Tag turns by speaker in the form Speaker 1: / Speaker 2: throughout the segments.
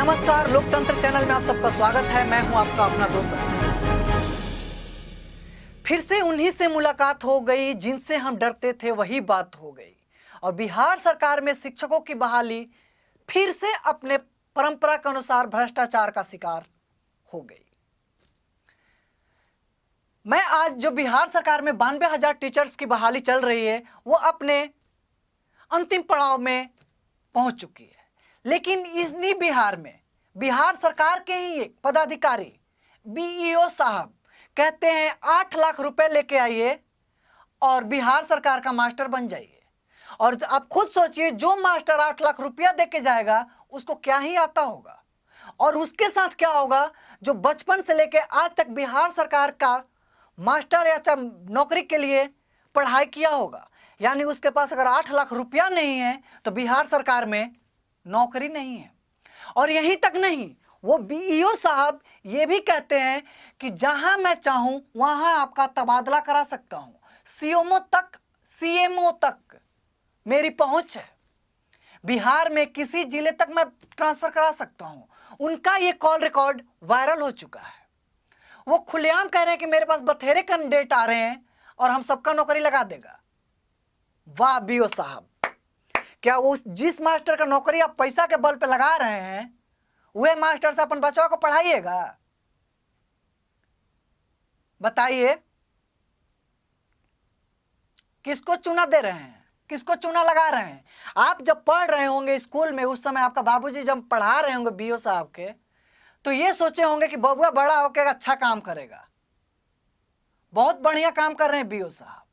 Speaker 1: नमस्कार, लोकतंत्र चैनल में आप सबका स्वागत है। मैं हूं आपका अपना दोस्त। फिर से उन्हीं से मुलाकात हो गई जिनसे हम डरते थे, वही बात हो गई। और बिहार सरकार में शिक्षकों की बहाली फिर से अपने परंपरा के अनुसार भ्रष्टाचार का शिकार हो गई। मैं आज जो बिहार सरकार में 92,000 टीचर्स की बहाली चल रही है, वो अपने अंतिम पड़ाव में पहुंच चुकी है। लेकिन इन्हीं बिहार में बिहार सरकार के ही एक पदाधिकारी बीईओ साहब कहते हैं 8 लाख रुपए लेके आइए और बिहार सरकार का मास्टर बन जाइए। और आप खुद सोचिए, जो मास्टर 8 लाख रुपया देके जाएगा उसको क्या ही आता होगा, और उसके साथ क्या होगा जो बचपन से लेके आज तक बिहार सरकार का मास्टर या नौकरी के लिए पढ़ाई किया होगा। यानी उसके पास अगर 8 लाख रुपया नहीं है तो बिहार सरकार में नौकरी नहीं है। और यहीं तक नहीं, वो बीईओ साहब ये भी कहते हैं कि जहां मैं चाहूं वहां आपका तबादला करा सकता हूं। सीएमओ तक मेरी पहुंच है। बिहार में किसी जिले तक मैं ट्रांसफर करा सकता हूं। उनका ये कॉल रिकॉर्ड वायरल हो चुका है। वो खुलेआम कह रहे हैं कि मेरे पास बथेरे कैंडिडेट आ रहे हैं और हम सबका नौकरी लगा देगा। वाह बीओ साहब, क्या वो जिस मास्टर का नौकरी आप पैसा के बल पे लगा रहे हैं वह मास्टर से अपन बच्चों को पढ़ाइएगा? बताइए, किसको चूना दे रहे हैं, किसको चूना लगा रहे हैं? आप जब पढ़ रहे होंगे स्कूल में, उस समय आपका बाबूजी जब पढ़ा रहे होंगे बीओ साहब के, तो ये सोचे होंगे कि बबुआ बड़ा होकर अच्छा काम करेगा। बहुत बढ़िया काम कर रहे हैं बीओ साहब।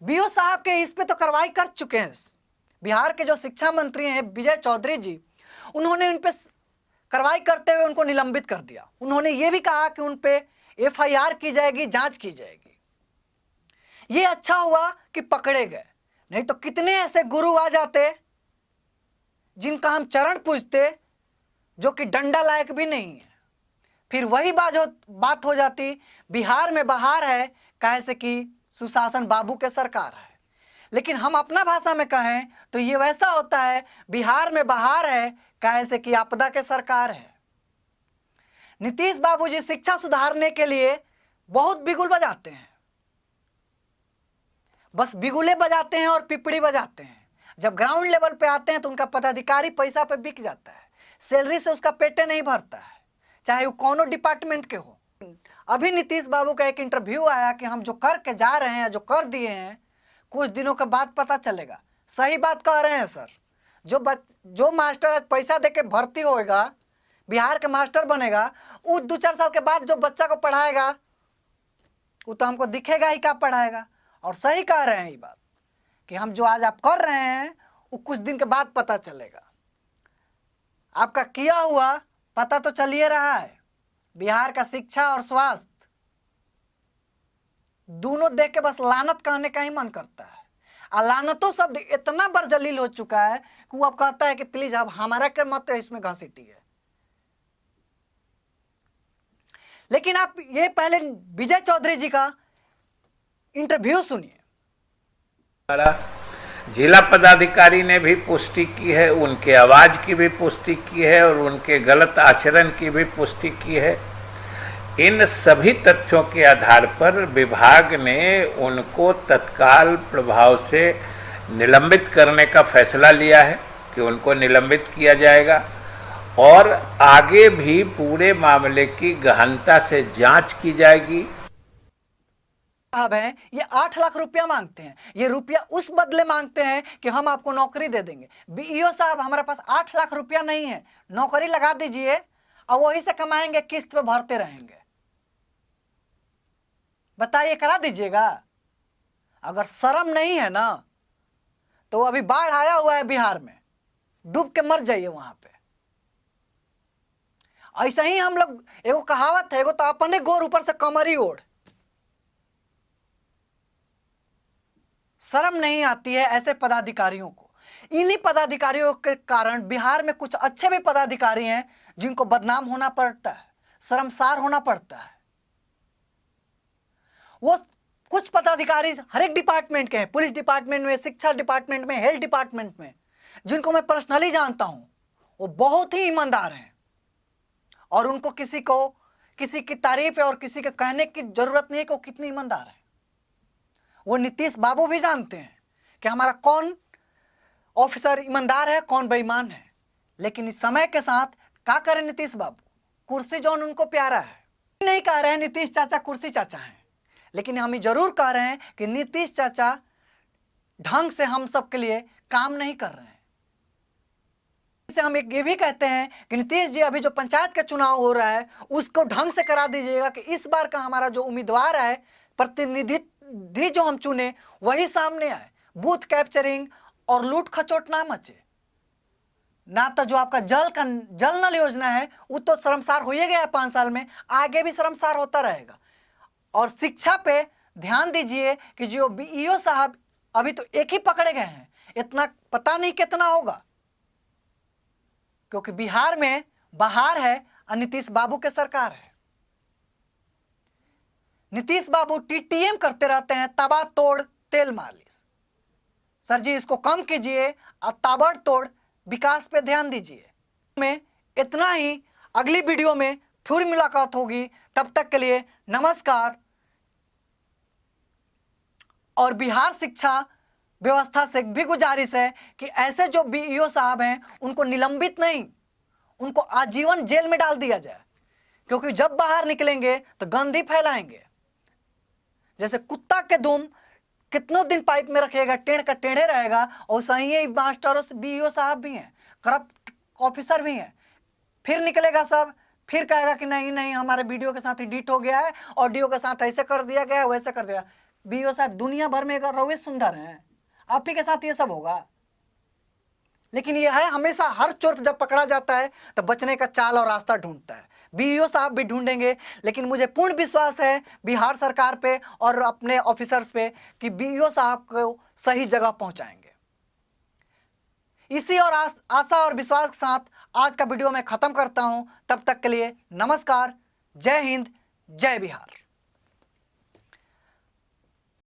Speaker 1: बीओ साहब के इस पे तो कार्रवाई कर चुके हैं बिहार के जो शिक्षा मंत्री हैं विजय चौधरी जी। उन्होंने इन पे कार्रवाई करते हुए उनको निलंबित कर दिया। उन्होंने ये भी कहा कि उन पे एफआईआर की जाएगी, जांच की जाएगी। ये अच्छा हुआ कि पकड़े गए, नहीं तो कितने ऐसे गुरु आ जाते जिनका हम चरण पूजते जो कि डंडा लायक भी नहीं है। फिर वही बात हो जाती, बिहार में बहार है कैसे कि सुशासन बाबू के सरकार है। लेकिन हम अपना भाषा में कहें तो ये वैसा होता है, बिहार में बहार है कैसे कि आपदा के सरकार है। नीतीश बाबूजी शिक्षा सुधारने के लिए बहुत बिगुल बजाते हैं, बस बिगुले बजाते हैं और पिपड़ी बजाते हैं। जब ग्राउंड लेवल पे आते हैं तो उनका पदाधिकारी पैसा पे बिक जाता है, सैलरी से उसका पेटे नहीं भरता है, चाहे वो कौनो डिपार्टमेंट के हो। अभी नीतीश बाबू का एक इंटरव्यू आया कि हम जो करके जा रहे हैं, जो कर दिए हैं, कुछ दिनों के बाद पता चलेगा। सही बात कह रहे हैं सर। जो मास्टर आज पैसा देके भर्ती होएगा, बिहार के मास्टर बनेगा, वो 2-4 साल के बाद जो बच्चा को पढ़ाएगा वो तो हमको दिखेगा ही क्या पढ़ाएगा। और सही कह रहे हैं ये बात कि हम जो आज आप कर रहे हैं वो कुछ दिन के बाद पता चलेगा। आपका किया हुआ पता तो चल ही रहा है। बिहार का शिक्षा और स्वास्थ्य दोनों देख के बस लानत कहने का ही मन करता है। और लानतों शब्द इतना बरजलील हो चुका है कि वो अब कहता है कि प्लीज अब हमारा क्या मत है इसमें घसीटिए। लेकिन आप ये पहले विजय चौधरी जी का इंटरव्यू सुनिए।
Speaker 2: जिला पदाधिकारी ने भी पुष्टि की है, उनके आवाज की भी पुष्टि की है और उनके गलत आचरण की भी पुष्टि की है। इन सभी तथ्यों के आधार पर विभाग ने उनको तत्काल प्रभाव से निलंबित करने का फैसला लिया है कि उनको निलंबित किया जाएगा और आगे भी पूरे मामले की गहनता से जांच की जाएगी।
Speaker 1: साहब हैं, ये 8 लाख रुपया मांगते हैं। ये रुपया उस बदले मांगते हैं कि हम आपको नौकरी दे देंगे। बीईओ साहब, हमारे पास 8 लाख रुपया नहीं है, नौकरी लगा दीजिए और वही से कमाएंगे, किस्त पे भरते रहेंगे। बताइए, करा दीजिएगा? अगर शर्म नहीं है ना तो अभी बाढ़ आया हुआ है बिहार में, डूब के मर जाइए वहां पे। ऐसा ही हम लोग, एगो कहावत है, एगो तो अपने गोर ऊपर से कमरी ओढ़। शर्म नहीं आती है ऐसे पदाधिकारियों को। इन्हीं पदाधिकारियों के कारण बिहार में कुछ अच्छे भी पदाधिकारी हैं जिनको बदनाम होना पड़ता है, शर्मसार होना पड़ता है। वो कुछ पदाधिकारी हर एक डिपार्टमेंट के हैं, पुलिस डिपार्टमेंट में, शिक्षा डिपार्टमेंट में, हेल्थ डिपार्टमेंट में, जिनको मैं पर्सनली जानता हूं। वो बहुत ही ईमानदार हैं, और उनको किसी की तारीफ है और किसी के कहने की जरूरत नहीं है कि वो कितने ईमानदार है। वो नीतीश बाबू भी जानते हैं कि हमारा कौन ऑफिसर ईमानदार है, कौन बेईमान है। लेकिन इस समय के साथ क्या करें नीतीश बाबू, कुर्सी जो उनको प्यारा है। नहीं कह रहे हैं नीतीश चाचा कुर्सी चाचा हैं, लेकिन हम जरूर कह रहे हैं कि नीतीश चाचा ढंग से हम सब के लिए काम नहीं कर रहे हैं। इससे हम ये भी कहते हैं कि नीतीश जी अभी जो पंचायत का चुनाव हो रहा है उसको ढंग से करा दीजिएगा कि इस बार का हमारा जो उम्मीदवार है, प्रतिनिधि जो हम चुने वही सामने आए। बूथ कैप्चरिंग और लूट खचोट ना मचे। ना तो जो आपका जल नल योजना है वो तो शर्मसार हो ही गया है 5 साल में, आगे भी शर्मसार होता रहेगा। और शिक्षा पे ध्यान दीजिए कि जो बीईओ साहब अभी तो एक ही पकड़े गए हैं, इतना पता नहीं कितना होगा, क्योंकि बिहार में बहार है और नीतीश बाबू के सरकार है। नीतीश बाबू टीटीएम करते रहते हैं, ताबड़तोड़ तेल मालिश। सर जी इसको कम कीजिए और ताबड़तोड़ विकास पे ध्यान दीजिए। में इतना ही, अगली वीडियो में फिर मुलाकात होगी। तब तक के लिए नमस्कार। और बिहार शिक्षा व्यवस्था से भी गुजारिश है कि ऐसे जो बीईओ साहब हैं उनको निलंबित नहीं, उनको आजीवन जेल में डाल दिया जाए, क्योंकि जब बाहर निकलेंगे तो गंदगी फैलाएंगे। जैसे कुत्ता के दुम कितनों दिन पाइप में रखिएगा, टेढ़ का टेढ़े रहेगा, और सही ही मास्टरों से बीईओ साहब भी हैं, करप्ट ऑफिसर भी हैं। फिर निकलेगा सब, फिर कहेगा कि नहीं नहीं हमारे वीडियो के साथ एडिट हो गया है, ऑडियो के साथ ऐसे कर दिया गया, वैसे कर दिया। बीईओ साहब दुनिया भर में रवि सुंदर हैं, आप ही के साथ ये सब होगा। लेकिन ये है, हमेशा हर चोर जब पकड़ा जाता है तो बचने का चाल और रास्ता ढूंढता है। बीईओ साहब भी ढूंढेंगे, लेकिन मुझे पूर्ण विश्वास है बिहार सरकार पे और अपने ऑफिसर्स पे कि बीईओ साहब को सही जगह पहुंचाएंगे। इसी और आशा और विश्वास के साथ आज का वीडियो मैं खत्म करता हूं। तब तक के लिए नमस्कार, जय हिंद, जय बिहार।